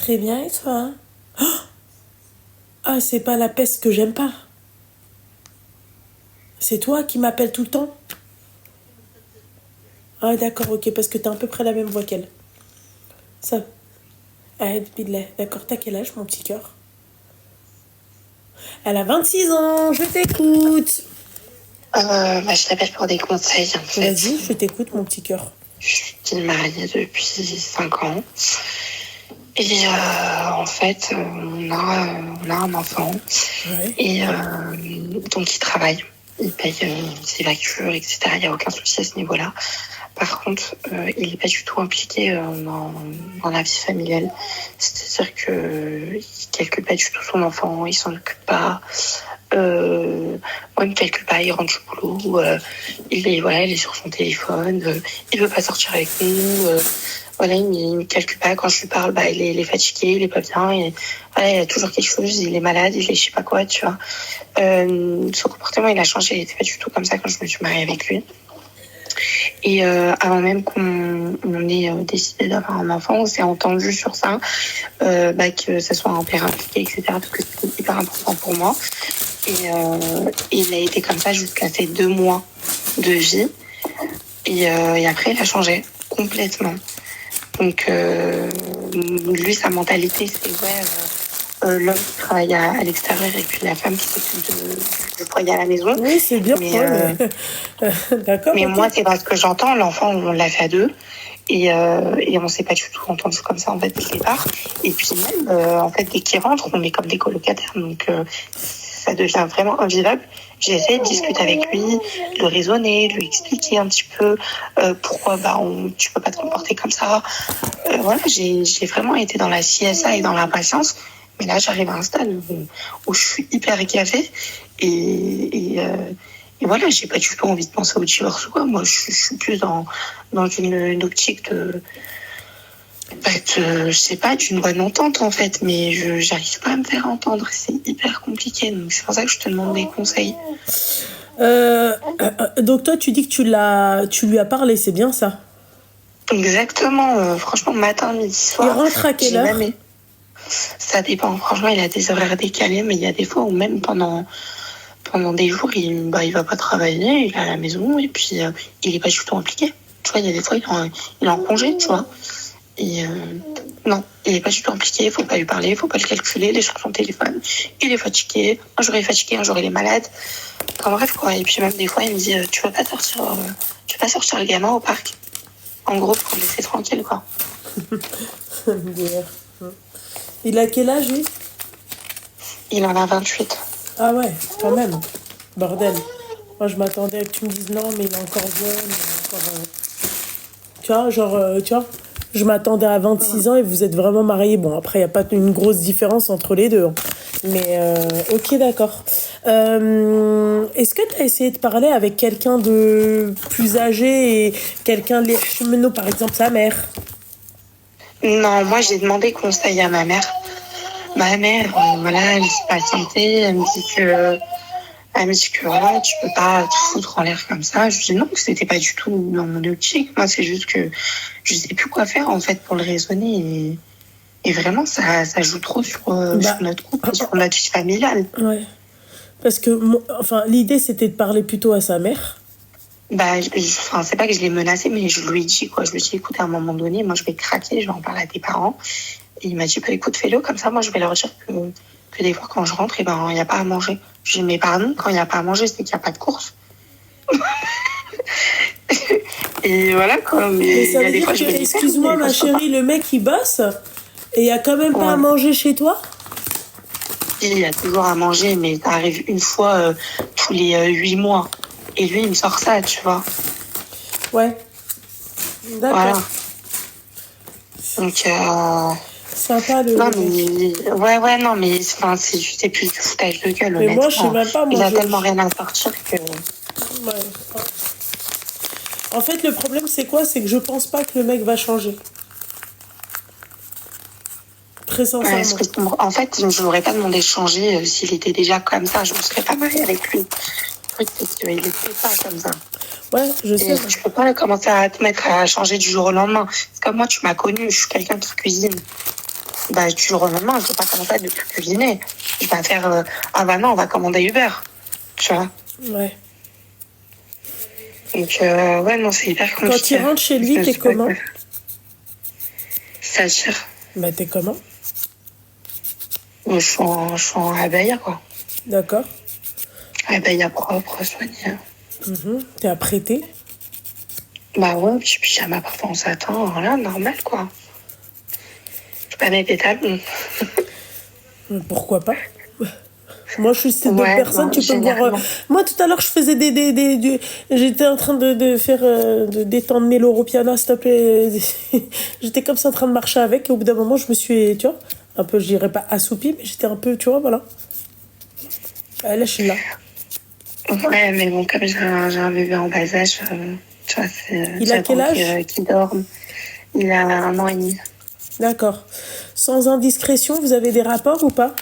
Très bien, et toi? Ah, c'est pas la peste que j'aime pas. C'est toi qui m'appelles tout le temps? Ah, d'accord, ok, parce que t'as à peu près la même voix qu'elle. Ça. Ah, billah. D'accord, t'as quel âge, mon petit cœur? Elle a 26 ans, je t'écoute. Je t'appelle pour des conseils en Vas-y, fait. je t'écoute, mon petit cœur. Je suis mariée depuis 5 ans et en fait on a un enfant Ouais. et donc il travaille, il paye ses factures etc. Il n'y a aucun souci à ce niveau-là. Par contre, il n'est pas du tout impliqué dans la vie familiale. C'est-à-dire que il calcule pas du tout son enfant, il s'en occupe pas. Moi, il me calcule pas, il rentre du boulot, il est sur son téléphone, il veut pas sortir avec nous, voilà, il me calcule pas. Quand je lui parle, il est fatigué, il est pas bien, et voilà, il a toujours quelque chose, il est malade, il est je sais pas quoi, tu vois. Son comportement, il a changé, il était pas du tout comme ça quand je me suis mariée avec lui. Et avant même qu'on ait décidé d'avoir un enfant, on s'est entendu sur ça, que ce soit un père impliqué, etc., parce que c'était hyper important pour moi. Et il a été comme ça jusqu'à ses 2 mois de vie. Et après, il a changé complètement. Donc, lui, sa mentalité, c'est l'homme qui travaille à l'extérieur et puis la femme qui s'occupe du foyer à la maison. Oui, c'est bien, Mais, ouais, mais... D'accord, mais ok. moi, c'est pas ce que j'entends. L'enfant, on l'a fait à deux. Et on s'est pas du tout entendu comme ça, en fait, dès le départ. Et puis même, en fait, dès qu'il rentre, on est comme des colocataires. Donc, ça devient vraiment invivable. J'ai essayé de discuter avec lui, de le raisonner, de lui expliquer un petit peu pourquoi tu peux pas te comporter comme ça. Voilà, j'ai vraiment été dans la CSA et dans l'impatience. Mais là, j'arrive à un stade où je suis hyper écavée. Et voilà, j'ai pas du tout envie de penser au divorce ou quoi. Moi, je suis plus dans une optique je sais pas, d'une bonne entente en fait, mais j'arrive pas à me faire entendre. C'est hyper compliqué, donc c'est pour ça que je te demande des conseils. Donc toi, tu dis que tu lui as parlé, c'est bien ça? Exactement, franchement, matin, midi, soir. Il rentre à quelle heure? Ça dépend, franchement, il a des horaires décalés, mais il y a des fois où même pendant des jours, il va pas travailler, il est à la maison, et puis il est pas du tout impliqué. Tu vois, il y a des fois, il est en congé, tu vois. Et non, il est pas du tout impliqué, il faut pas lui parler, il faut pas le calculer, il est sur son téléphone, il est fatigué, un jour il est fatigué, un jour il est malade. Enfin bref quoi, et puis même des fois il me dit tu veux pas sortir le gamin au parc. En gros pour le laisser tranquille quoi. Il a quel âge, lui? Il en a 28. Ah ouais, quand même. Bordel. Moi, je m'attendais à que tu me dises non, mais il est encore jeune. Il est encore, tu vois, tu vois, je m'attendais à 26 ans et vous êtes vraiment mariés. Bon, après, il n'y a pas une grosse différence entre les deux. Hein. Mais, ok, d'accord. Est-ce que tu as essayé de parler avec quelqu'un de plus âgé et quelqu'un de les cheminots, par exemple sa mère? Non, moi j'ai demandé conseil à ma mère. Ma mère, voilà, elle dit pas santé, elle me dit que voilà, tu peux pas te foutre en l'air comme ça. Je lui dis non, que c'était pas du tout dans mon optique. Moi, c'est juste que je sais plus quoi faire en fait pour le raisonner. Et vraiment, ça joue trop sur notre couple, sur notre vie familiale. Ouais. Parce que, enfin, l'idée c'était de parler plutôt à sa mère. C'est pas que je l'ai menacé, mais je lui ai dit quoi. Je lui ai dit, écoute, à un moment donné, moi, je vais craquer, je vais en parler à tes parents. Et il m'a dit, écoute, fais-le, comme ça, moi, je vais leur dire que des fois, quand je rentre, il n'y a pas à manger. Je lui ai dit, mais pardon, quand il n'y a pas à manger, c'est qu'il n'y a pas de course. Et voilà, quoi. Mais ça veut dire que, excuse-moi, ma chérie, le mec, il bosse et il n'y a quand même pas à manger chez toi? Il y a toujours à manger, mais ça arrive une fois tous les 8 mois. Et lui, il me sort ça, tu vois. Ouais. D'accord. Voilà. Donc, sympa le. Non, mais. Ouais, non, mais c'est plus du foutage de gueule, mais moi, je sais même pas. Il a tellement rien à sortir que. Ouais. En fait, le problème, c'est quoi? C'est que je pense pas que le mec va changer. Très sincèrement. En fait, je n'aurais pas demandé de changer s'il était déjà comme ça. Je ne serais pas mariée avec lui. Parce qu'il était pas comme ça. Ouais, je sais. Tu peux pas commencer à te mettre à changer du jour au lendemain. C'est comme moi, tu m'as connue, je suis quelqu'un qui cuisine. bah, tu le remets demain. Je peux pas commencer à ne plus cuisiner. Je vais pas faire, ah bah non, on va commander Uber. Tu vois. Ouais. Donc, ouais, non, c'est hyper Quand compliqué. tu rentres chez lui, Je t'es sais pas comment? quoi faire. C'est-à-dire, Bah, t'es comment? je suis en abaya, quoi. D'accord. Abaya propre, soigné. T'es apprêté? Bah ouais, puis pyjama parfois en satin, voilà, normal, quoi. Je peux pas mettre des tables. Pourquoi pas? Moi, je suis ces deux Ouais, personnes, non, tu peux me voir. généralement. Moi, tout à l'heure, je faisais j'étais en train de faire, de d'étendre mes loro piano, s'il te plaît. J'étais comme ça en train de marcher avec, et au bout d'un moment, je me suis, tu vois, un peu, je dirais pas assoupie, mais j'étais un peu, tu vois, voilà. Là, je suis là. Ouais, mais bon, comme j'ai un bébé en bas âge, tu vois, Il a quel j'attends âge? qu'il dorme. Il a 1 an et demi. D'accord. Sans indiscrétion, vous avez des rapports ou pas?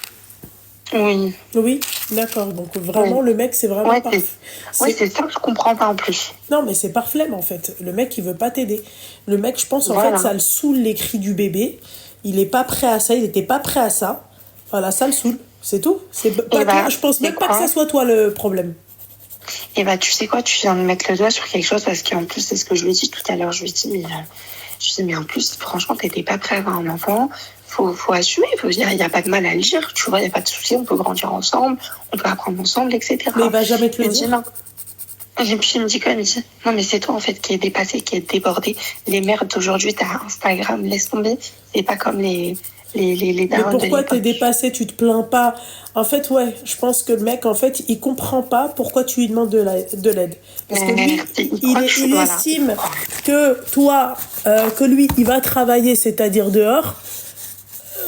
Oui, Oui, d'accord. Donc vraiment, oui. le mec, c'est vraiment Ouais, parfait. c'est ça que je comprends pas en plus. Non, mais c'est par flemme en fait. Le mec, il veut pas t'aider. Le mec, je pense en fait, Voilà. ça le saoule les cris du bébé. Il est pas prêt à ça. Il était pas prêt à ça. Voilà, ça le saoule. C'est tout. C'est pas Et toi. bah, Je pense c'est même pas que ça quoi? soit toi le problème. Et bah, tu sais quoi, tu viens de mettre le doigt sur quelque chose parce qu'en plus, c'est ce que je lui ai dit tout à l'heure. Je lui ai dit, mais en plus, franchement, t'étais pas prêt à avoir un enfant. Faut assumer. Faut dire, il n'y a pas de mal à le dire. Tu vois, il n'y a pas de souci. On peut grandir ensemble. On peut apprendre ensemble, Mais il etc. va jamais te le Il me dit dire. non. Et puis il me dit quoi? Il me dit, non, mais c'est toi en fait qui est dépassé, qui est débordé. Les mères d'aujourd'hui, t'as Instagram, laisse tomber. C'est pas comme les Mais darons de pourquoi t'es l'époque. dépassé? Tu te plains pas? En fait, ouais, je pense que le mec, en fait, il comprend pas pourquoi tu lui demandes de l'aide. Parce que lui, Il croit que il voilà, il estime croit. que toi, que lui, il va travailler, c'est-à-dire dehors.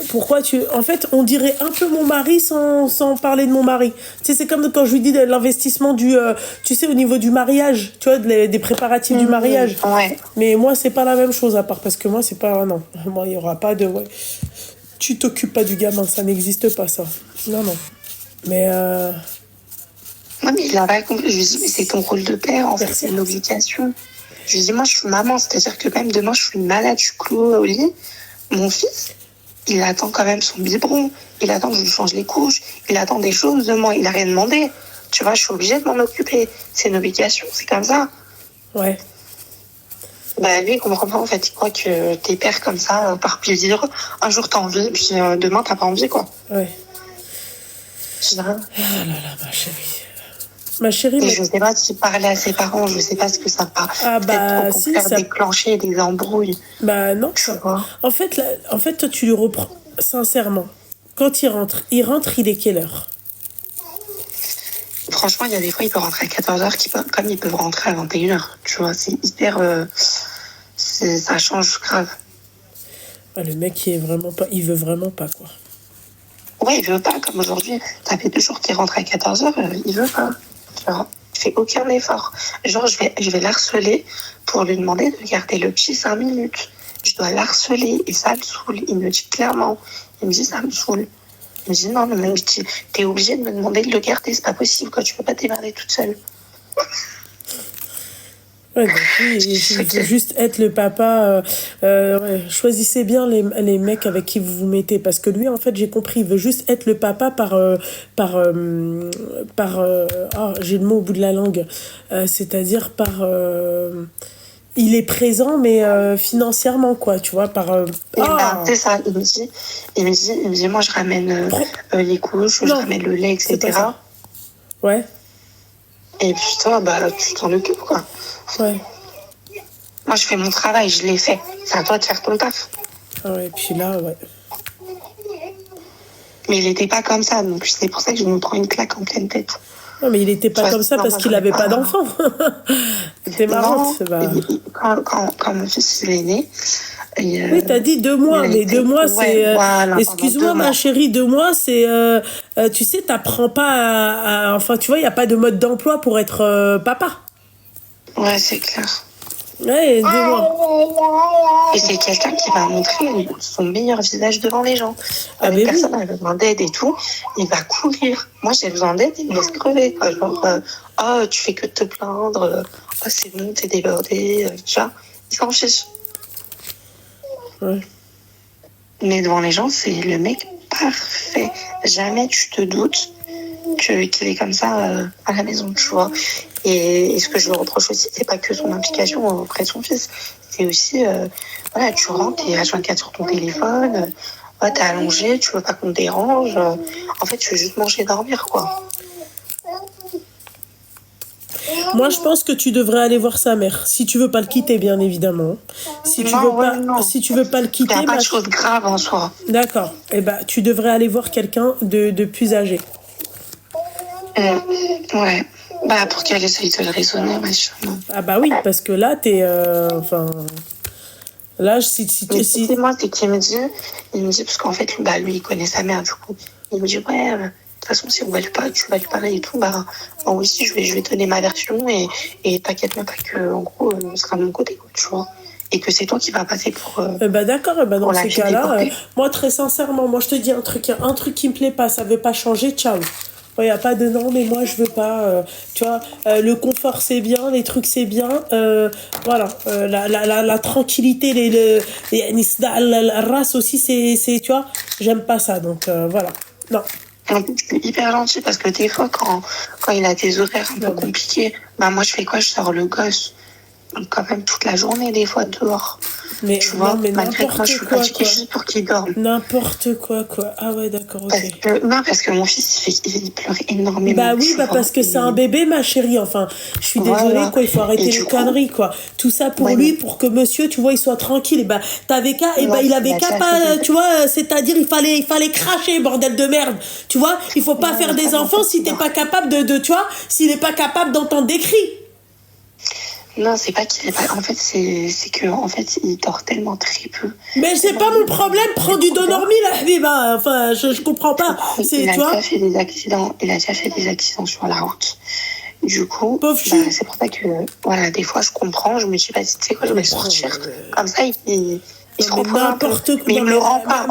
Pourquoi tu... En fait, on dirait un peu mon mari sans parler de mon mari. Tu sais, c'est comme quand je lui dis de l'investissement tu sais, au niveau du mariage, tu vois, des préparatifs du mariage. Ouais. Mais moi, c'est pas la même chose à part, parce que moi, c'est pas... Non, moi, il y aura pas de... Ouais. Tu t'occupes pas du gamin, ça n'existe pas, ça. Non, non. Mais... Non, mais il a pas compris. Je lui dis, mais c'est ton rôle de père, en fait, Merci. c'est une obligation. Je lui dis, moi, je suis maman, c'est-à-dire que même demain, je suis malade, je suis clouée au lit. Mon fils, il attend quand même son biberon. Il attend que je lui change les couches. Il attend des choses de moi. Il a rien demandé. Tu vois, je suis obligée de m'en occuper. C'est une obligation, c'est comme ça. Ouais. Bah, lui, il comprend pas, en fait. Il croit que t'es père comme ça, par plaisir. Un jour, t'as envie, puis demain, t'as pas envie, quoi. Ouais. Je dis, Ah là là, ma chérie. Ma chérie, et mais... je sais pas s'il parlait à ses parents, je sais pas ce que ça va Ah peut-être au bah, si, contraire ça... déclencher des embrouilles. Bah non, Tu ça... vois. En fait, toi, tu lui reprends... Sincèrement, quand il est quelle heure? Franchement, il y a des fois, il peut rentrer à 14h, comme ils peuvent rentrer à 21h. Tu vois, c'est hyper. Ça change grave. Ah, le mec, il est vraiment pas... Il veut vraiment pas, quoi. Ouais, il veut pas, comme aujourd'hui. Ça fait 2 jours qu'il rentre à 14h, il veut pas. Tu vois. Il fait aucun effort. Genre, je vais l'harceler pour lui demander de garder le petit 5 minutes. Je dois l'harceler et ça le saoule. Il me dit clairement. Il me dit, ça me saoule. Il me dit, non, mais t'es obligé de me demander de le garder, c'est pas possible, quoi. Tu peux pas te démerder toute seule. Ouais, donc lui, il veut juste être le papa. Ouais, choisissez bien les mecs avec qui vous vous mettez. Parce que lui, en fait, j'ai compris, il veut juste être le papa j'ai le mot au bout de la langue. C'est-à-dire il est présent, mais financièrement, quoi, tu vois, Et ben, c'est ça, il me dit, moi, je ramène les couches, je Non, ramène le lait, c'est pas etc. ça. Ouais, Et puis toi, bah, tu t'en occupes, quoi. ouais. Moi, je fais mon travail, je l'ai fait. C'est à toi de faire ton taf. Ah ouais, puis là, ouais. Mais il était pas comme ça, donc c'est pour ça que je me prends une claque en pleine tête. Non, mais il était pas Tu vois, comme ça sinon, parce moi, qu'il j'aurais avait pas pas- d'enfant. C'était marrant. Non, Bah... quand mon fils il est né, et, Oui, t'as dit 2 mois, il a mais été- 2 mois, ouais, c'est... voilà, excuse-moi, pendant 2 ma mois. chérie, 2 mois, c'est... tu sais, t'apprends pas enfin, tu vois, il n'y a pas de mode d'emploi pour être papa. Ouais, c'est clair. Ouais, 2 mois. Et c'est quelqu'un qui va montrer son meilleur visage devant les gens. Ah, Une mais oui. personne a besoin d'aide et tout, il va courir. Moi, j'ai besoin d'aide, il me laisse crever. Quoi. Genre, oh, tu fais que de te plaindre. Oh, c'est bon, t'es débordé. Tu vois, il s'en fiche. Ouais. Mais devant les gens, c'est le mec parfait. Jamais tu te doutes qu'il est comme ça à la maison, tu vois. Et ce que je lui reproche aussi, c'est pas que son implication auprès de son fils. C'est aussi, voilà, tu rentres, t'es H24 sur ton téléphone, t'es allongé, tu veux pas qu'on te dérange. En fait, tu veux juste manger et dormir, quoi. Moi, je pense que tu devrais aller voir sa mère. Si tu veux pas le quitter, bien évidemment. Si tu veux pas, si tu veux pas le Il n'y quitter, a pas de chose grave en soi. D'accord. Eh ben, tu devrais aller voir quelqu'un de plus âgé. Ouais. Bah, pour qu'elle essaye de le raisonner, machin. Ah bah oui, parce que là, t'es... Enfin... Là, Mais c'est moi, c'est qu'il me dit, parce qu'en fait, bah, lui, il connaît sa mère, du coup. Il me dit, ouais, de toute façon, si on va lui parler, tu vas lui parler et tout, bah, moi aussi, je vais te donner ma version et t'inquiète même pas que, en gros, on sera de mon côté, quoi, tu vois. Et que c'est toi qui vas passer pour. bah d'accord, bah dans ces cas-là, déporter. moi, très sincèrement, moi, je te dis un truc qui me plaît pas, ça veut pas changer, ciao. Il n'y a pas de non, mais moi je veux pas. Tu vois, le confort c'est bien, les trucs c'est bien. Voilà, la tranquillité, la race aussi, c'est, tu vois, j'aime pas ça. Donc voilà. Non. En plus, je suis hyper gentille parce que des fois, quand il a des horaires un peu compliqués, bah moi je fais quoi? Je sors le gosse. Donc, quand même toute la journée, des fois, dehors. Mais, tu vois, mais malgré que moi, je suis fatiguée juste pour qu'il dorme. N'importe quoi. Ah ouais, d'accord, ok. Parce que mon fils, il pleure énormément. Bah oui, bah parce que c'est un bébé, ma chérie. Enfin, je suis désolée, quoi. Il faut arrêter les conneries, quoi. Tout ça pour lui, pour que monsieur, tu vois, il soit tranquille. Et bah, t'avais qu'à, et bah, il avait qu'à pas, tu vois, c'est-à-dire, il fallait cracher, bordel de merde. Tu vois, il faut pas faire des enfants si t'es pas capable tu vois, s'il est pas capable d'entendre des cris. Non, c'est pas qu'il est pas. En fait, c'est que en fait, il dort tellement très peu. Mais c'est pas mon problème. Prends du Donormi, là, Habiba. Enfin, je comprends pas. Il a déjà fait des accidents. Il a déjà fait des accidents sur la route. Du coup, c'est pour ça que, voilà, des fois, je comprends. Je me dis, bah, tu sais quoi, je vais sortir. Comme ça, il se repose un peu. Mais il me le rend pas.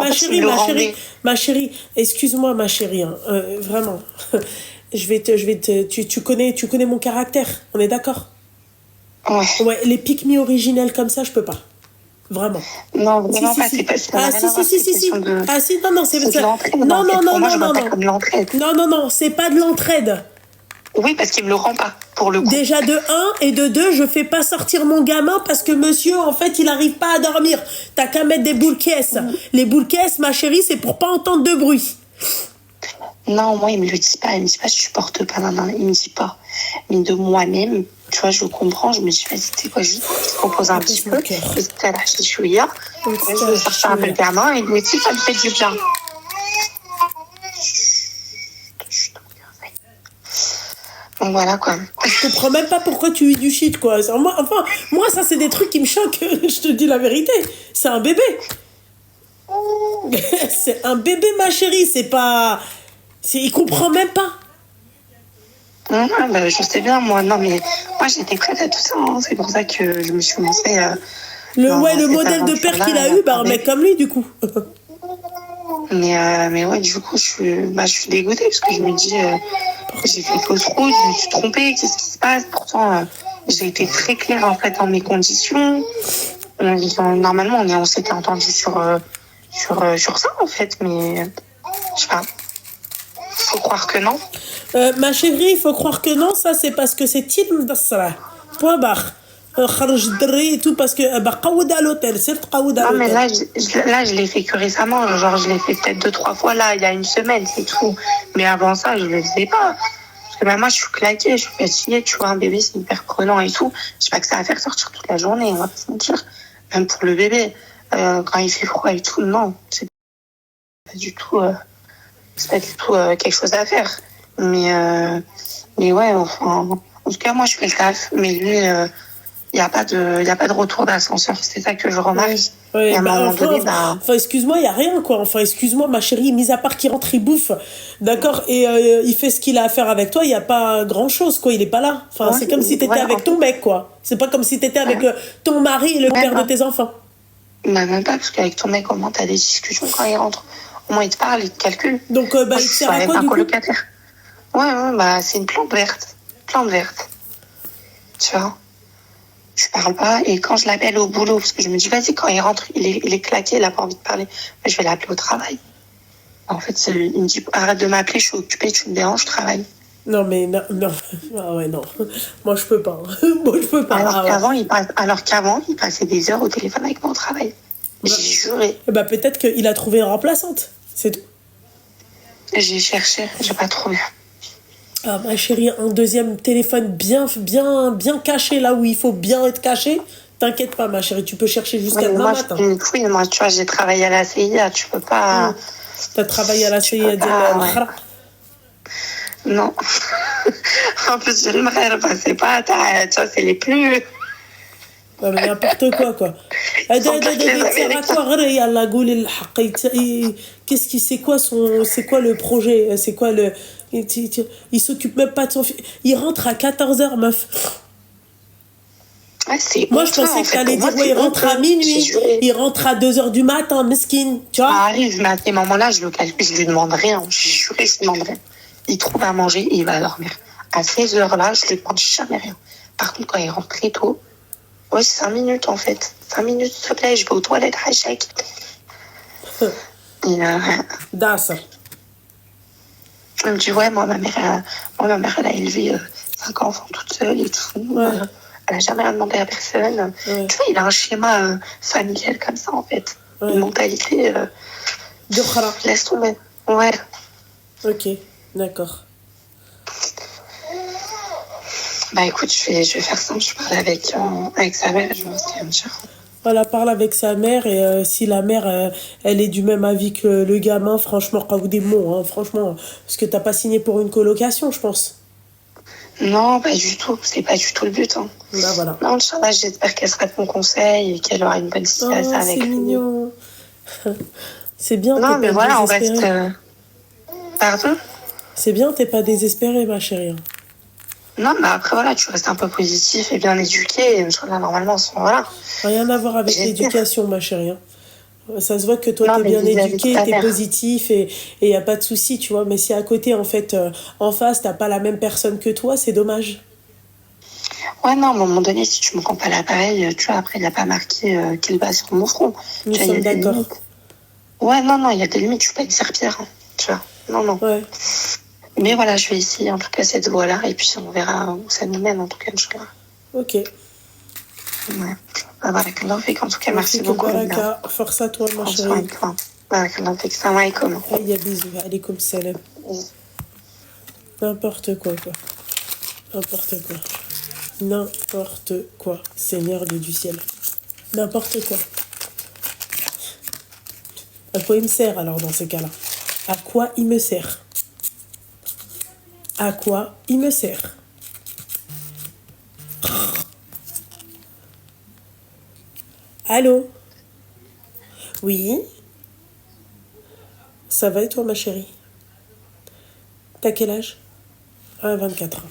Ma chérie, excuse-moi, ma chérie. Hein, vraiment. Tu connais mon caractère. On est d'accord? Ouais, les pique-me originelles comme ça, je peux pas. Vraiment. Non, vraiment pas. C'est pas Ah, si. Ah, si, non, c'est ça. Non, c'est pas de l'entraide. Oui, parce qu'il me le rend pas, pour le coup. Déjà, de 1 et de 2, je fais pas sortir mon gamin parce que monsieur, en fait, il arrive pas à dormir. T'as qu'à mettre des boules caisses. Les boules caisses, ma chérie, c'est pour pas entendre de bruit. Non, moi, il me le dit pas. Il me dit pas, je supporte pas. Non, il me dit pas. Mais de moi-même, tu vois, je comprends. Je me dis, vas-y, tu sais quoi, juste repose un petit peu. Et c'était à la chouïa. Je vais sortir un peu le gamin et lui aussi, ça me fait du bien. Donc voilà, quoi. Je comprends même pas pourquoi tu es du shit, quoi. Moi, ça, c'est des trucs qui me choquent. Je te dis la vérité. C'est un bébé. C'est un bébé, ma chérie. C'est pas... Il comprend même pas. Non, bah, je sais bien, moi. Non, mais moi, j'étais prête à tout ça. Hein. C'est pour ça que je me suis lancée. Le modèle de père qu'il a eu, bah, un mec comme lui, du coup. Mais ouais, du coup, je suis dégoûtée parce que je me dis, j'ai fait fausse route, je me suis trompée, qu'est-ce qui se passe? Pourtant, j'ai été très claire, en fait, dans mes conditions. Normalement, on s'était entendu sur ça, en fait, mais je sais pas. Faut croire que non. Ma chérie, il faut croire que non, ça c'est parce que c'est Tim Dassara. Point barre. Et tout parce que à l'hôtel, c'est à l'hôtel. Non, mais là, je l'ai fait que récemment. Genre, je l'ai fait peut-être 2-3 fois là, il y a une semaine, c'est tout. Mais avant ça, je le faisais pas. Parce que même moi, je suis claquée, je suis fatiguée. Tu vois, un bébé, c'est hyper prenant et tout. Je sais pas que ça va faire sortir toute la journée, on va pas se mentir. Même pour le bébé, quand il fait froid et tout, non, c'est pas du tout, quelque chose à faire. Mais ouais, enfin, en tout cas, moi, je fais le taf. Mais lui, il n'y a pas de retour d'ascenseur. C'est ça que je remarque. Ouais, et à un moment donné, excuse-moi, il n'y a rien, quoi. Enfin, excuse-moi, ma chérie, mis à part qu'il rentre, il bouffe. D'accord? Et il fait ce qu'il a à faire avec toi, il n'y a pas grand-chose, quoi. Il n'est pas là. Enfin, c'est comme si tu étais avec ton mec, quoi. C'est pas comme si tu étais avec ton mari et le père de tes enfants. Bah, même pas, parce qu'avec ton mec, au moins, tu as des discussions quand il rentre. Au moins, il te parle, il te calcule. Donc, il te sert à quoi, du coup? Ouais, bah, c'est une plante verte. Plante verte. Tu vois? je parle pas. Et quand je l'appelle au boulot, parce que je me dis, vas-y, quand il rentre, il est claqué, il a pas envie de parler, je vais l'appeler au travail. En fait, il me dit, arrête de m'appeler, je suis occupée, tu me déranges, je travaille. Non, mais non, non. Ah ouais, non. Moi, je peux pas. Moi, je peux pas. Alors qu'avant, il passait des heures au téléphone avec moi au travail. Bah, J'ai juré. bah, peut-être qu'il a trouvé une remplaçante. C'est tout. J'ai cherché, j'ai pas trouvé. Ah, ma chérie, un deuxième téléphone bien caché là où il faut bien être caché. T'inquiète pas, ma chérie, tu peux chercher jusqu'à demain matin. Moi, tu vois, j'ai travaillé à la CIA, tu peux pas. T'as travaillé à la CIA Non. En plus, je me c'est pas, tu vois, c'est les plus. Ouais, mais n'importe quoi. Qu'est-ce qui, c'est quoi le projet? C'est quoi le. Il s'occupe même pas de son fils. Il rentre à 14h, meuf. Ouais, moi, je pensais que t'allais dire, ouais, il rentre à minuit, il rentre à 2h du matin, mesquine, tu vois. Ça arrive, mais à ces moments-là, je lui demande rien. J'ai juré, je lui demande rien. Il trouve à manger et il va dormir. À ces heures-là, je lui demande jamais rien. Par contre, quand il rentre très tôt, ouais, 5 minutes en fait. 5 minutes, s'il te plaît, je vais aux toilettes, Hachek. Das. Je me dis, ouais, moi, ma mère, elle a élevé 5 enfants toute seule et tout. Ouais. Elle a jamais rien demandé à personne. Ouais. Tu vois, il a un schéma familial comme ça, en fait. Ouais. Une mentalité. De khara. Laisse tomber. Ouais. Ok, d'accord. Bah écoute, je vais faire ça. Je parle avec sa mère et je vais voir ce qu'elle va me dire. Voilà, parle avec sa mère et si la mère, elle est du même avis que le gamin, franchement, quand des mots, hein, franchement, parce que t'as pas signé pour une colocation, je pense. Non, pas du tout. C'est pas du tout le but. Hein. Là, voilà. Non, Inch'Allah, j'espère qu'elle sera de mon conseil et qu'elle aura une bonne situation avec lui. C'est mignon. C'est bien. Non, mais voilà, on reste. Pardon ? C'est bien, t'es pas désespérée, ma chérie. Non, mais après, voilà, tu restes un peu positif et bien éduqué. Et Inch'Allah, normalement, voilà. Rien à voir avec l'éducation, ma chérie. Ça se voit que toi, t'es bien éduqué, t'es positif et y a pas de souci, tu vois. Mais si à côté, en fait, en face, t'as pas la même personne que toi, c'est dommage. Ouais, non, à un moment donné, si tu me prends pas l'appareil, tu vois, après, il n'a pas marqué qu'il bat sur mon front. Nous sommes d'accord. Ouais, non, il y a des limites, je suis pas une serpillère, hein, tu vois. Non. Ouais. Mais voilà, je vais essayer, en tout cas, cette voie-là, et puis on verra où ça nous mène, en tout cas, Inch'Allah. Ok. Ouais. Barakallahu fik, en tout cas, merci beaucoup. Baraka, force à toi, ma chérie. Barakallahu fik, salam alaikum. Bisous, alaikum salam. N'importe quoi. N'importe quoi, Seigneur Dieu du ciel. N'importe quoi. À quoi il me sert alors dans ces cas-là? À quoi il me sert? À quoi il me sert? Allô? Oui? Ça va et toi, ma chérie? T'as quel âge? 24 ans.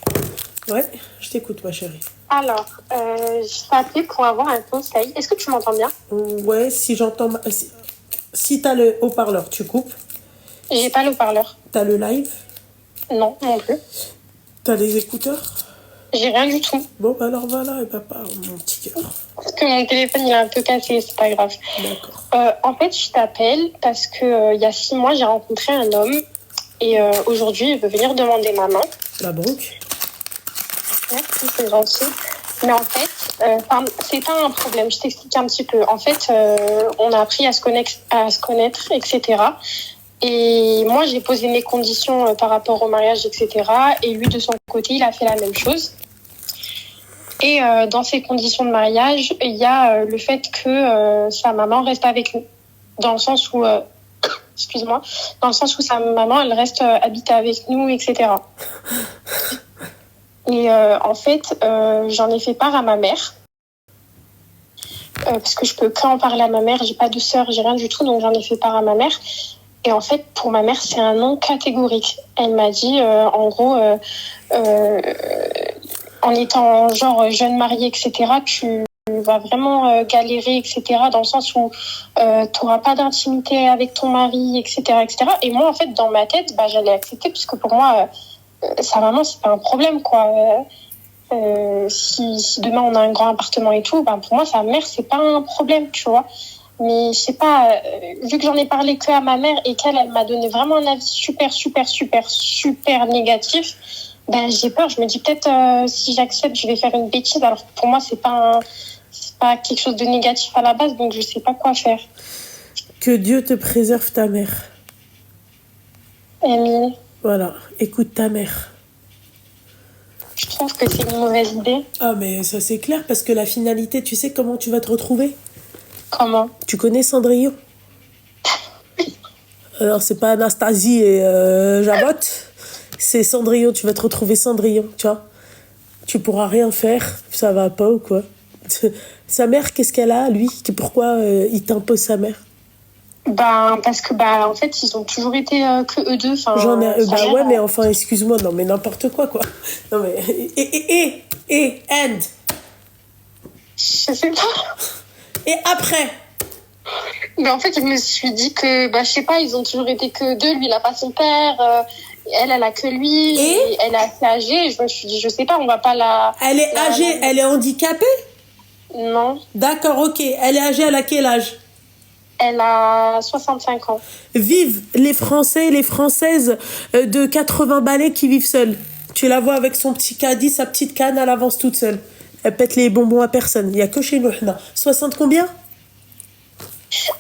Ouais, je t'écoute, ma chérie. Alors, je t'ai appelé pour avoir un conseil. Est-ce que tu m'entends bien? Ouais, si j'entends... Si t'as le haut-parleur, tu coupes. J'ai pas le haut-parleur. T'as le live? Non plus. T'as les écouteurs? J'ai rien du tout. Bon, bah alors voilà, et papa, mon petit cœur. Parce que mon téléphone, il est un peu cassé, c'est pas grave. D'accord. En fait, je t'appelle parce que il y a 6 mois, j'ai rencontré un homme. Et aujourd'hui, il veut venir demander ma main. La banque? Merci, c'est gentil. Mais en fait, c'est pas un problème. Je t'explique un petit peu. En fait, on a appris à se connaître, etc. Et moi, j'ai posé mes conditions par rapport au mariage, etc. Et lui, de son côté, il a fait la même chose. Et dans ces conditions de mariage, il y a le fait que sa maman reste avec nous. Dans le sens où... excuse-moi, dans le sens où sa maman, elle reste habiter avec nous, etc. Et en fait, j'en ai fait part à ma mère, parce que je peux qu'en parler à ma mère, j'ai pas de sœur, j'ai rien du tout, donc j'en ai fait part à ma mère. Et en fait, pour ma mère, c'est un non catégorique. Elle m'a dit, en gros, en étant genre jeune mariée, etc., tu vas vraiment galérer, etc., dans le sens où tu n'auras pas d'intimité avec ton mari, etc., etc. Et moi, en fait, dans ma tête, j'allais accepter, puisque pour moi, sa maman, c'est pas un problème, quoi. Si demain on a un grand appartement et tout, ben pour moi sa mère c'est pas un problème, tu vois. Mais je sais pas, vu que j'en ai parlé que à ma mère et elle m'a donné vraiment un avis super négatif, ben j'ai peur. Je me dis peut-être si j'accepte, je vais faire une bêtise. Alors pour moi c'est pas quelque chose de négatif à la base, donc je sais pas quoi faire. Que Dieu te préserve ta mère. Amine, Voilà, écoute ta mère. je trouve que c'est une mauvaise idée. Ah mais ça c'est clair parce que la finalité, tu sais comment tu vas te retrouver? Comment? Tu connais Cendrillon? Alors c'est pas Anastasie et Javotte, c'est Cendrillon, tu vas te retrouver Cendrillon, tu vois. Tu pourras rien faire, ça va pas ou quoi? Sa mère, qu'est-ce qu'elle a, lui? Pourquoi il t'impose sa mère? Ben parce que bah en fait ils ont toujours été que eux deux. Enfin, J'en ai. sa Bah mère, ouais, mais enfin, excuse-moi, non mais n'importe quoi. Non mais. And. je sais pas. Et après? Mais en fait, je me suis dit que, bah, je sais pas, ils ont toujours été que deux. Lui, il a pas son père. Elle a que lui. Et elle est assez âgée. Je me suis dit, je sais pas, on va pas la... Elle est âgée, elle est handicapée? Non. D'accord, ok. Elle est âgée, elle a quel âge? Elle a 65 ans. Vive les Français et les Françaises de 80 balais qui vivent seuls. Tu la vois avec son petit caddie, sa petite canne, elle avance toute seule. Elle pète les bonbons à personne. Il y a que chez nous. 60 combien?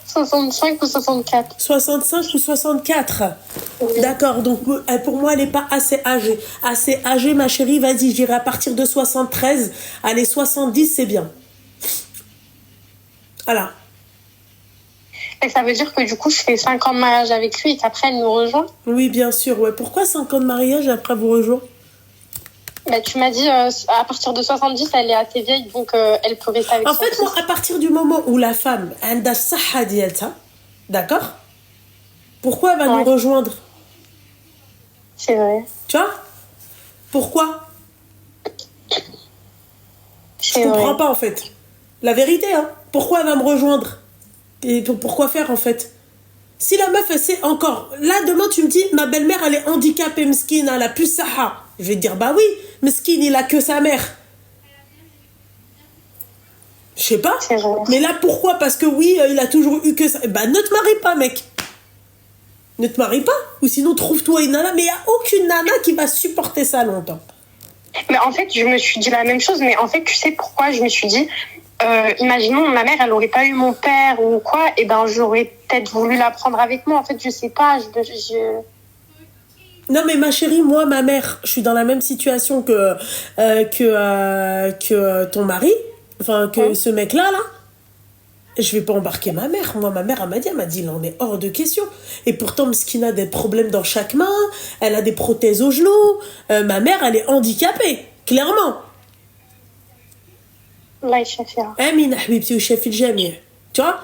65 ou 64. 65 ou 64. Oui. D'accord, donc pour moi, elle n'est pas assez âgée. Assez âgée, ma chérie, vas-y, je dirais à partir de 73. Allez, 70, c'est bien. Voilà. Et ça veut dire que du coup, je fais 5 ans de mariage avec lui et qu'après, elle nous rejoint? Oui, bien sûr. Ouais. Pourquoi 5 ans de mariage et après vous rejoint? Bah, tu m'as dit, à partir de 70, elle est assez vieille, donc elle peut rester avec En son fait, fils. moi, à partir du moment où la femme a la saha dielta, d'accord? Pourquoi elle va nous rejoindre? C'est vrai. Tu vois? Pourquoi? Je C'est comprends vrai. pas, en fait. La vérité, hein. Pourquoi elle va me rejoindre? Et pourquoi faire, en fait? Si la meuf, elle sait encore... Là, demain, tu me dis, ma belle-mère, elle est handicapée, mskine, elle a plus saha. Je vais te dire, bah oui, mskine, il a que sa mère. Je sais pas. Mais là, pourquoi? Parce que oui, il a toujours eu que ça. Bah, ne te marie pas, mec. Ne te marie pas. Ou sinon, trouve-toi une nana. Mais il n'y a aucune nana qui va supporter ça longtemps. Mais en fait, je me suis dit la même chose. Mais en fait, tu sais pourquoi je me suis dit... imaginons, ma mère, elle aurait pas eu mon père ou quoi, et ben j'aurais peut-être voulu la prendre avec moi. En fait, je sais pas. Non, mais ma chérie, moi, ma mère, je suis dans la même situation que ton mari, enfin, que ce mec-là, là. Je vais pas embarquer ma mère. Moi, ma mère, elle m'a dit, il en est hors de question. Et pourtant, Mskina a des problèmes dans chaque main, elle a des prothèses aux genoux. Ma mère, elle est handicapée, clairement. Amine, habibti, ou chef il tu vois?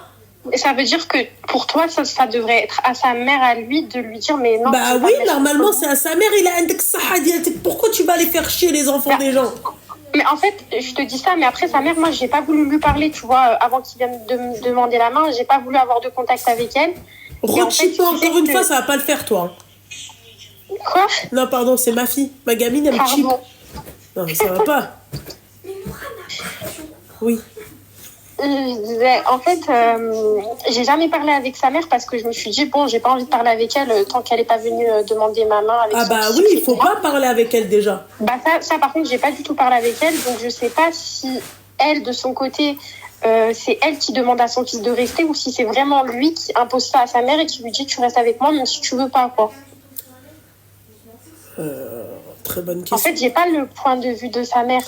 Ça veut dire que pour toi, ça devrait être à sa mère, à lui, de lui dire, mais non. Bah oui, normalement, c'est à sa mère, il a un saha. Pourquoi tu vas aller faire chier les enfants des gens? Mais en fait, je te dis ça, mais après, sa mère, moi, j'ai pas voulu lui parler, tu vois, avant qu'il vienne de me demander la main, j'ai pas voulu avoir de contact avec elle. Rechute-toi encore une fois, ça va pas le faire, toi. Quoi? Non, pardon, c'est ma fille. Ma gamine, elle me chip. Non, mais ça va pas. Oui. Je disais, en fait, j'ai jamais parlé avec sa mère parce que je me suis dit, bon, j'ai pas envie de parler avec elle tant qu'elle est pas venue demander ma main avec Ah bah oui, il faut pas parler avec elle déjà. Bah ça par contre, j'ai pas du tout parlé avec elle, donc je sais pas si elle, de son côté, c'est elle qui demande à son fils de rester ou si c'est vraiment lui qui impose ça à sa mère et qui lui dit, tu restes avec moi même si tu veux pas, quoi. Très bonne question. En fait, j'ai pas le point de vue de sa mère.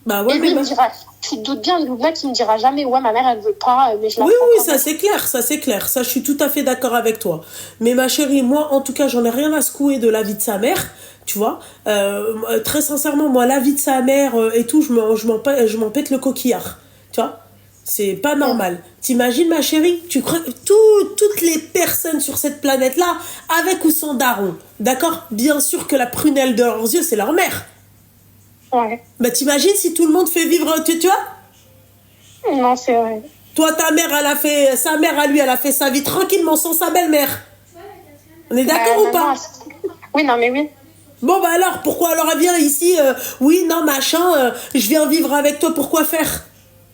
Bah ouais, et lui, il me dira, tu te doutes bien, Loubna qui me dira jamais, ouais, ma mère, elle veut pas, mais je la prends. Oui, ça c'est clair, ça c'est clair. Ça, je suis tout à fait d'accord avec toi. Mais ma chérie, moi, en tout cas, j'en ai rien à secouer de la vie de sa mère, tu vois. Très sincèrement, moi, la vie de sa mère et tout, je m'en pète le coquillard, tu vois. C'est pas normal. T'imagines, ma chérie, tu crois que toutes les personnes sur cette planète-là, avec ou sans daron, d'accord? Bien sûr que la prunelle de leurs yeux, c'est leur mère. Ouais. Bah t'imagines si tout le monde fait vivre, tu vois? Non, c'est vrai. Toi, ta mère, sa mère à lui, elle a fait sa vie tranquillement sans sa belle-mère. On est d'accord ou pas? Oui, non, mais oui. Bon, bah alors, pourquoi alors elle vient ici oui, non, machin, je viens vivre avec toi, pourquoi faire?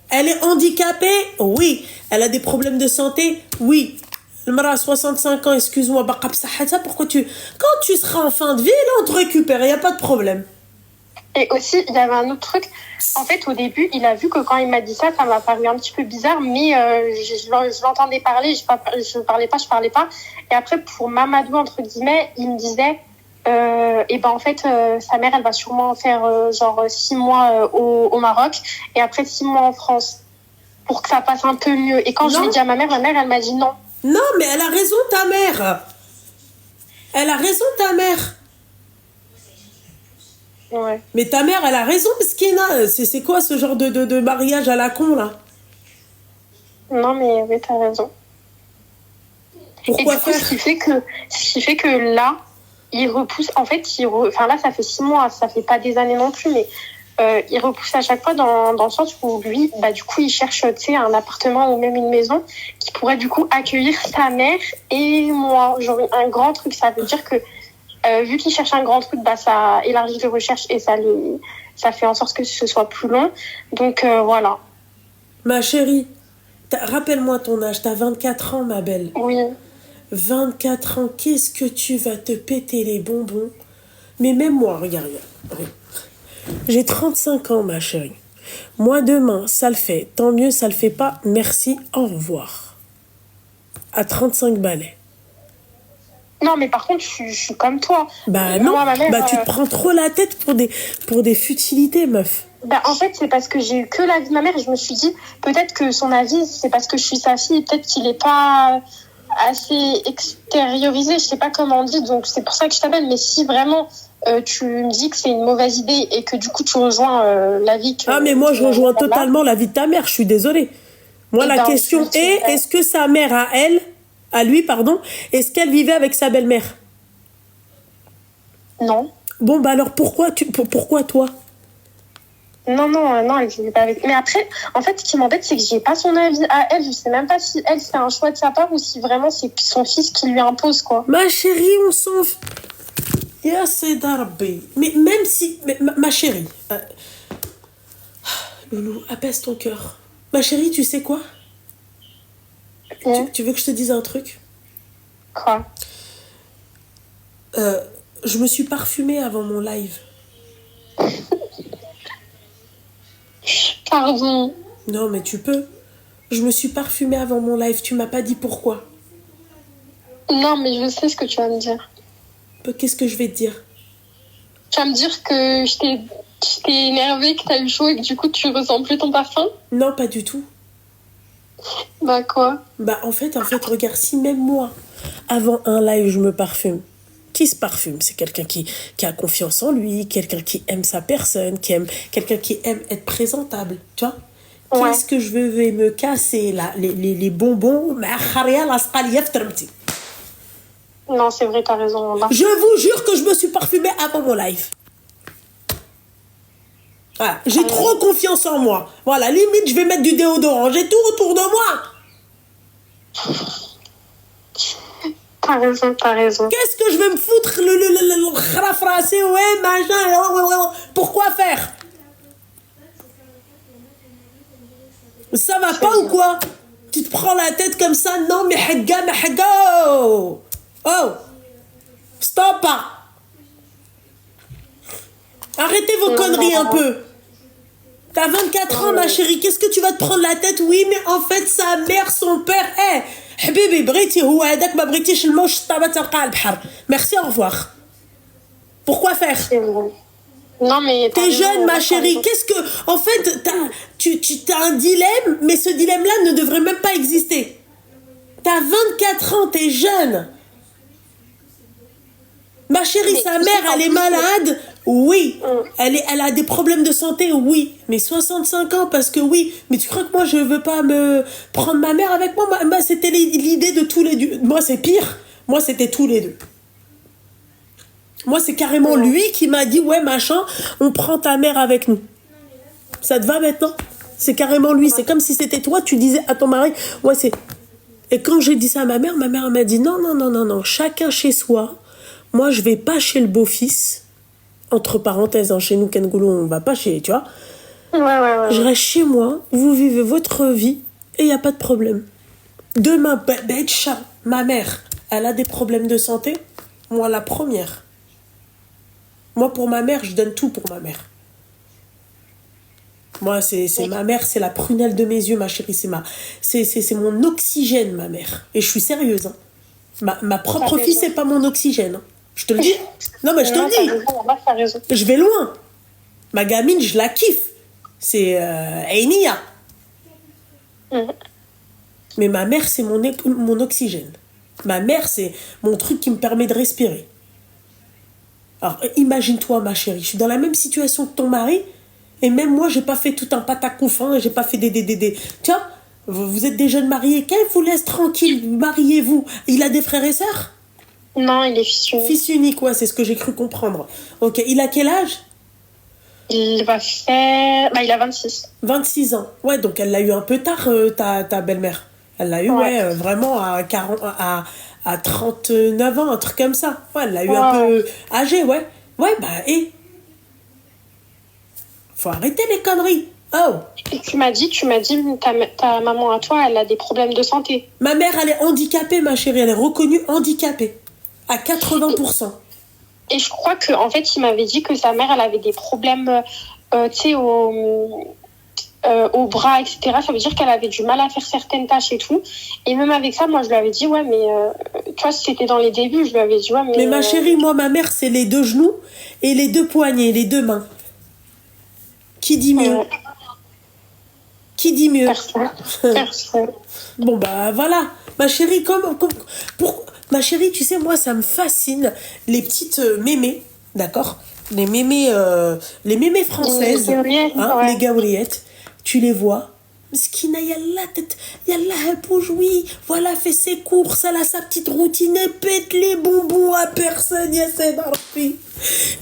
Elle est handicapée? Oui. Elle a des problèmes de santé? Oui. Le mara a 65 ans, excuse-moi, bah, pourquoi tu... Quand tu seras en fin de vie, là, on te récupère, il n'y a pas de problème. Et aussi, il y avait un autre truc. En fait, au début, il a vu que quand il m'a dit ça, ça m'a paru un petit peu bizarre, mais je l'entendais parler, je parlais pas. Et après, pour Mamadou, entre guillemets, il me disait, et ben en fait, sa mère, elle va sûrement faire genre 6 mois au Maroc, et après 6 mois en France, pour que ça passe un peu mieux. Et quand je Non. l'ai dit à ma mère, elle m'a dit non. Non, mais elle a raison, ta mère. Elle a raison, ta mère. Ouais. Mais ta mère, elle a raison, Skina. C'est quoi ce genre de mariage à la con, là? Non, mais oui, t'as raison. Pourquoi et du coup, faire? ce qui fait que là, il repousse. En fait, enfin là, ça fait 6 mois, ça fait pas des années non plus, mais il repousse à chaque fois dans le sens où lui, bah du coup, il cherche, tu sais, un appartement ou même une maison qui pourrait du coup accueillir sa mère et moi. Genre un grand truc, ça veut dire que vu qu'il cherche un grand truc, bah ça élargit les recherches et ça fait en sorte que ce soit plus long. Donc voilà. Ma chérie, rappelle-moi ton âge, t'as 24 ans, ma belle. Oui. 24 ans, qu'est-ce que tu vas te péter les bonbons? Mais même moi, regarde. J'ai 35 ans, ma chérie. Moi, demain, ça le fait. Tant mieux, ça le fait pas. Merci, au revoir. À 35 balais. Non, mais par contre, je suis comme toi. Bah non, Moi, ma mère, bah tu te prends trop la tête pour des futilités, meuf. Bah, en fait, c'est parce que j'ai eu que l'avis de ma mère et je me suis dit, peut-être que son avis, c'est parce que je suis sa fille, peut-être qu'il est pas assez extériorisé, je sais pas comment on dit, donc c'est pour ça que je t'appelle. Mais si vraiment tu me dis que c'est une mauvaise idée et que du coup tu rejoins l'avis que... Ah, mais moi, je rejoins totalement l'avis de ta mère, je suis désolée. Moi, la question est, est-ce que sa mère, à lui, est-ce qu'elle vivait avec sa belle-mère? Non. Bon, bah alors, pourquoi toi? Non, elle vivait pas avec. Mais après, en fait, ce qui m'embête, c'est que j'ai pas son avis à elle. Je sais même pas si elle, c'est un choix de sa part ou si vraiment c'est son fils qui lui impose, quoi. Ma chérie, on s'en fout. Ya Darbi. Mais même si... ma chérie... Loulou, apaise ton cœur. Ma chérie, tu sais quoi? Tu veux que je te dise un truc? Quoi? Je me suis parfumée avant mon live. Pardon. Non, mais tu peux. Je me suis parfumée avant mon live. Tu m'as pas dit pourquoi. Non, mais je sais ce que tu vas me dire. Qu'est-ce que je vais te dire? Tu vas me dire que je t'ai énervée, que t'as eu chaud et que du coup tu ressens plus ton parfum? Non, pas du tout. Bah quoi? Bah en fait, regarde, si même moi, avant un live, je me parfume. Qui se parfume? C'est quelqu'un qui a confiance en lui, quelqu'un qui aime sa personne, quelqu'un qui aime être présentable, tu vois? Ouais. Qu'est-ce que je vais me casser là, les bonbons? Non, c'est vrai, t'as raison. Je vous jure que je me suis parfumée avant mon live. Voilà. J'ai trop confiance en moi. Voilà, limite, je vais mettre du déodorant. J'ai tout autour de moi. T'as raison. Qu'est-ce que je vais me foutre le kharafrasé, ouais, machin, pourquoi faire? Ça va pas ou quoi? Tu te prends la tête comme ça? Non, mais hagga, oh! Oh! Stop! Arrêtez vos conneries un peu. T'as 24 ans, ma chérie. Qu'est-ce que tu vas te prendre la tête? Oui, mais en fait, sa mère, son père... حبيبي بريتي هو هذاك ما بريتيش الموش الطابة تلقى على البحر. Merci, au revoir. Pourquoi faire? Non, mais... T'es jeune, ma chérie. Qu'est-ce que... En fait, t'as un dilemme, mais ce dilemme-là ne devrait même pas exister. T'as 24 ans, t'es jeune. Ma chérie, sa mère, elle est malade. Oui. Elle a des problèmes de santé. Oui. Mais 65 ans, parce que oui. Mais tu crois que moi, je veux pas me prendre ma mère avec moi? Moi, c'était l'idée de tous les deux. Moi, c'est pire. Moi, c'était tous les deux. Moi, c'est carrément lui qui m'a dit, ouais, machin, on prend ta mère avec nous. Ça te va maintenant? C'est carrément lui. C'est comme si c'était toi, tu disais à ton mari, ouais, c'est... Et quand j'ai dit ça à ma mère m'a dit, non, chacun chez soi. Moi, je vais pas chez le beau-fils. entre parenthèses, hein, chez nous, Kengoulou, on va pas chez, tu vois. Je Ouais. reste chez moi, vous vivez votre vie et il n'y a pas de problème. Demain, Betcha, ma mère, elle a des problèmes de santé. Moi, la première. Moi, pour ma mère, je donne tout pour ma mère. Moi, c'est ma mère, c'est la prunelle de mes yeux, ma chérie. C'est mon oxygène, ma mère. Et je suis sérieuse. Hein. Ma propre fille, c'est pas mon oxygène. Hein. Je te le dis. Non, mais je te le dis. Je vais loin. Ma gamine, je la kiffe. C'est Ainia. Mais ma mère, c'est mon oxygène. Ma mère, c'est mon truc qui me permet de respirer. Alors, imagine-toi, ma chérie, je suis dans la même situation que ton mari, et même moi, j'ai pas fait tout un patacouf, hein, j'ai pas fait des... Tiens, vous êtes des jeunes mariés, qu'elle vous laisse tranquille, mariez-vous. Il a des frères et sœurs? Non, il est fils unique. Fils unique, ouais, c'est ce que j'ai cru comprendre. Ok, il a quel âge? Il va faire... il a 26. 26 ans. Ouais, donc elle l'a eu un peu tard, ta belle-mère. Elle l'a eu, vraiment à 39 ans, un truc comme ça. Ouais, elle l'a eu un peu âgé, ouais. Ouais, faut arrêter les conneries. Oh. Et tu m'as dit, ta maman à toi, elle a des problèmes de santé. Ma mère, elle est handicapée, ma chérie. Elle est reconnue handicapée. À 80%. Et je crois qu'en fait, il m'avait dit que sa mère, elle avait des problèmes, tu sais, au bras, etc. Ça veut dire qu'elle avait du mal à faire certaines tâches et tout. Et même avec ça, moi, je lui avais dit, ouais, mais... tu vois, c'était dans les débuts, je lui avais dit, ouais, mais... Mais ma chérie, moi, ma mère, c'est les 2 genoux et les 2 poignets, les 2 mains. Qui dit mieux? Qui dit mieux? Personne. Bon, voilà. Ma chérie, ma chérie, tu sais, moi, ça me fascine, les petites mémés, d'accord? Les mémés françaises, les gaouriettes. Tu les vois. Skina, yallah, elle bouge, oui. Voilà, elle fait ses courses, elle a sa petite routine, elle pète les bonbons à personne, Yassine Arfi.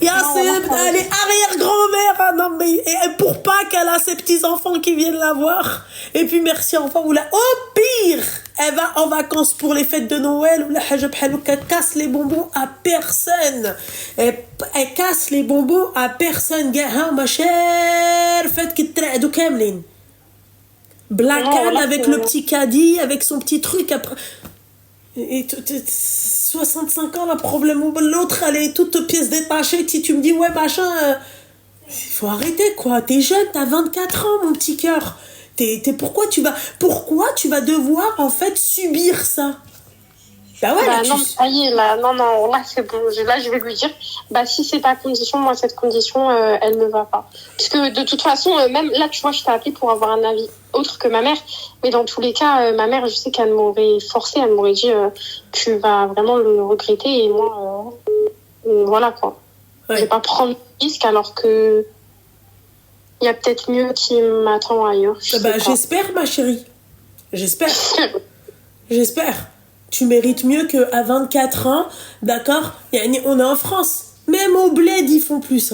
Yassine, elle est arrière-grand-mère, hein, non, mais, et pour pas qu'elle a ses petits-enfants qui viennent la voir. Et puis, merci, enfin, ou là, au pire, elle va en vacances pour les fêtes de Noël, ou la hajab halouk, elle casse les bonbons à personne. Elle casse les bonbons à personne. Gaha, ma chère, faites qu'il te kamlin. Black Anne avec le petit caddie, avec son petit truc après. Et 65 ans, le problème où l'autre, elle est toute pièce détachée. Si tu me dis, ouais, machin, il faut arrêter, quoi. T'es jeune, t'as 24 ans, mon petit cœur. Pourquoi tu vas devoir, en fait, subir ça? Non, ça y est, là, non, là, c'est bon. Là, je vais lui dire, si c'est ta condition, moi, cette condition, elle ne va pas. Parce que, de toute façon, même là, tu vois, je t'ai appelé pour avoir un avis autre que ma mère. Mais dans tous les cas, ma mère, je sais qu'elle m'aurait forcé, elle m'aurait dit, tu vas vraiment le regretter. Et moi, voilà, quoi. Ouais. Je vais pas prendre le risque alors que il y a peut-être mieux qui m'attend ailleurs. J'espère, ma chérie. J'espère. Tu mérites mieux qu'à 24 ans, d'accord? On est en France. Même au bled, ils font plus.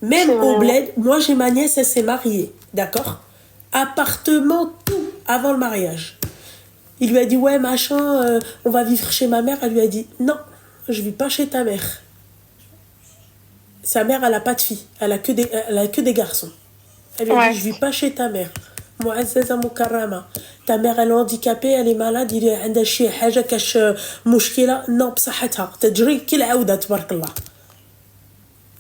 Même au bled, moi j'ai ma nièce, elle s'est mariée, d'accord? Appartement, tout, avant le mariage. Il lui a dit, ouais, machin, on va vivre chez ma mère. Elle lui a dit, non, je vis pas chez ta mère. Sa mère, elle a pas de fille, elle a que des garçons. Elle lui a dit, je vis pas chez ta mère. Mu'azzaza Mukarrama. Ta mère, elle est handicapée, elle est malade, il y a عندها شي حاجة كاش مشكلة non بصحتها تجري كي العودة تبارك الله.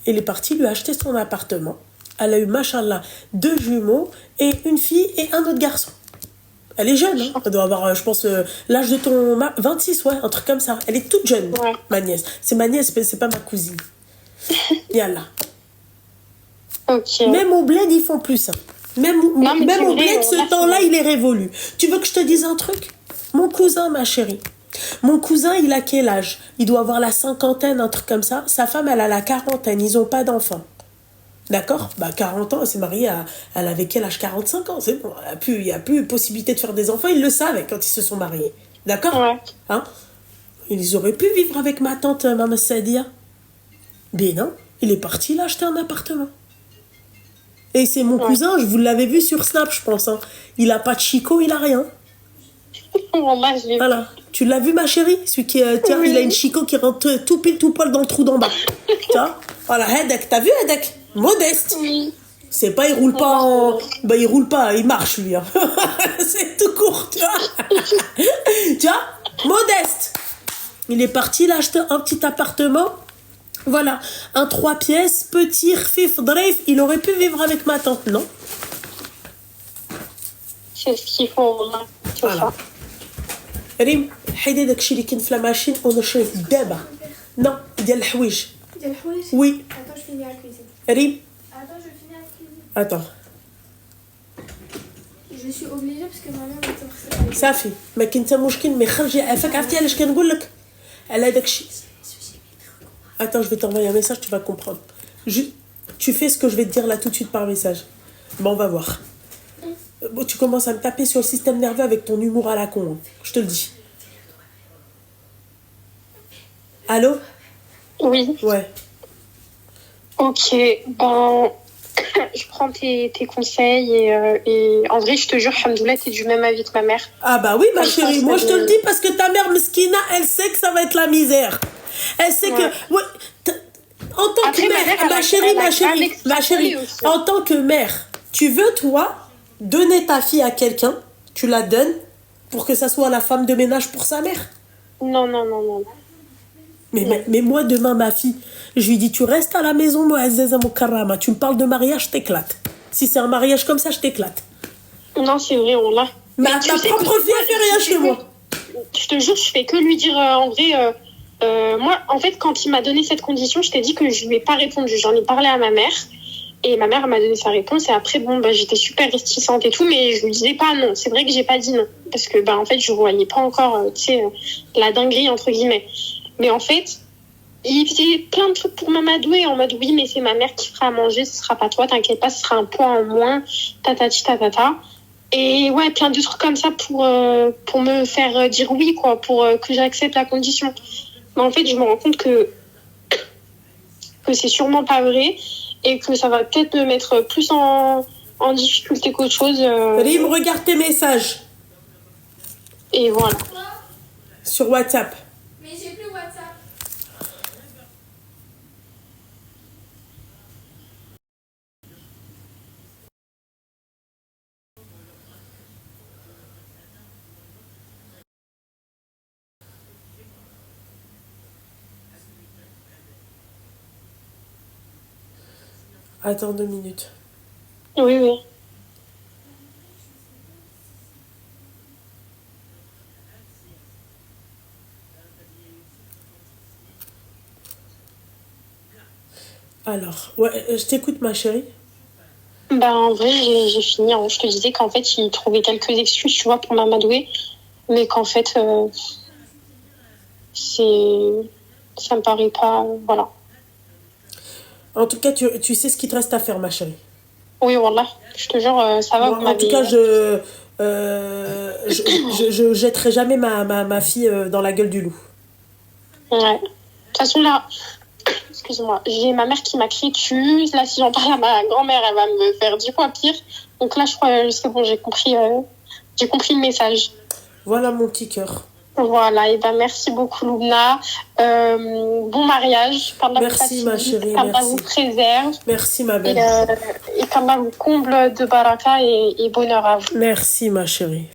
Il est parti lui acheter son appartement. Elle a eu, machallah, 2 jumeaux et une fille et un autre garçon. Elle est jeune, hein. Elle doit avoir, je pense, l'âge de ton 26, ouais, un truc comme ça. Elle est toute jeune, ma nièce. C'est ma nièce, mais c'est pas ma cousine. Yallah. Okay. Même au bled, ils font plus ça. Même au bled, ce temps-là, il est révolu. Tu veux que je te dise un truc? Mon cousin, ma chérie. Mon cousin, il a quel âge? Il doit avoir la cinquantaine, un truc comme ça. Sa femme, elle a la quarantaine. Ils n'ont pas d'enfants. D'accord? 40 ans, elle s'est mariée elle avait quel âge? 45 ans. C'est bon. Il n'y a plus possibilité de faire des enfants. Ils le savaient quand ils se sont mariés. D'accord? Ouais. Hein? Ils auraient pu vivre avec ma tante, Maman Sadia. Mais non, il est parti, il a acheté un appartement. Et c'est mon cousin, je vous l'avais vu sur Snap, je pense. Hein. Il a pas de chico, il a rien. Voilà. Tu l'as vu, ma chérie? Celui qui, tiens, Oui. il a une chico qui rentre tout pile tout poil dans le trou d'en bas. Tu vois? Voilà, Hedek, t'as vu, Hedek? Modeste. Oui. C'est pas, il roule pas en... Bah, il roule pas, il marche, lui. Hein. C'est tout court, tu vois? Tu vois? Modeste. Il est parti, il a acheté un petit appartement. Voilà, un 3 pièces, petit, rfif, drif. Il aurait pu vivre avec ma tante, non? C'est ce qu'il faut. Là. C'est Voilà. ça. ريم حيدي داك الشيء اللي كاين في لا ماشين ونشريه دابا نو ديال الحوايج Des rouges. وي Attends, je finis la cuisine. ريم Attends, je finis la cuisine. attends Je suis obligée parce que maman va te recevoir. صافي ما كاين حتى مشكل مي خرجي عافاك عرفتي علاش كنقول لك على داك الشيء attends je vais t'envoyer un message tu vas comprendre tu fais ce que je vais te dire là tout de suite par message bon on va voir bon, tu commences à me taper sur le système nerveux avec ton humour à la con hein. Je te le dis allô Oui. ouais Ok. Ben, je prends tes conseils et en vrai, je te jure, Hamdoullah, t'es du même avis que ma mère. Ah bah oui ma Comme ça, chérie, ça moi je te le me- dis parce que ta mère Meskina, elle sait que ça va être la misère. Elle sait Ouais. que... Ouais, en tant Après, que ma mère, mère, elle ma a- chérie, elle a ma grave chérie, ma extrapolé chérie, aussi. en tant que mère, tu veux toi donner ta fille à quelqu'un, tu la donnes pour que ça soit la femme de ménage pour sa mère. Non, non, non, non. Mais moi demain ma fille, je lui dis tu restes à la maison Moazzeza Moukarrama, tu me parles de mariage, je t'éclate. Si c'est un mariage comme ça, je t'éclate. Non, c'est vrai, on l'a. Mais Mais à tu ta sais propre que- fille, elle fait rien chez moi. Je te jure, je fais que lui dire en vrai. Moi, en fait, quand il m'a donné cette condition, je t'ai dit que je lui ai pas répondu. J'en ai parlé à ma mère et ma mère elle m'a donné sa réponse. Et après, bon, bah, j'étais super réticente et tout, mais je lui disais pas non. C'est vrai que j'ai pas dit non parce que, bah, en fait, je voyais pas encore, tu sais, la dinguerie entre guillemets. Mais en fait, il faisait plein de trucs pour Mamadou et en mode oui, mais c'est ma mère qui fera à manger, ce sera pas toi, t'inquiète pas, ce sera un poids en moins, tatati tatata. Et ouais, plein de trucs comme ça pour me faire dire oui, quoi, pour que j'accepte la condition. Mais en fait, je me rends compte que c'est sûrement pas vrai et que ça va peut-être me mettre plus en difficulté qu'autre chose. Rim, regarde tes messages Et voilà. sur WhatsApp. Mais j'ai plus WhatsApp. Attends 2 minutes. Oui, oui. Alors, ouais, je t'écoute ma chérie. Ben, en vrai, j'ai fini. Hein. Je te disais qu'en fait, il trouvait quelques excuses, tu vois, pour m'amadouer. Mais qu'en fait, ça me paraît pas... voilà. En tout cas, tu sais ce qu'il te reste à faire ma chérie. Oui, voilà. Je te jure, ça va, Moi, vous en tout m'avez... cas, je jetterai jamais ma fille dans la gueule du loup. Ouais. De toute façon, là... Excuse-moi. J'ai ma mère qui m'a crié dessus. Là, si j'en parle à ma grand-mère, elle va me faire 10 fois pire. Donc là, je crois... c'est bon, j'ai compris le message. Voilà mon petit cœur. Voilà, et ben merci beaucoup Loubna. Bon mariage. Qu'Allah vous Merci, facilite, ma chérie, qu'Allah merci. vous préserve Merci ma et, belle. et qu'Allah vous comble de baraka et bonheur à vous. Merci ma chérie.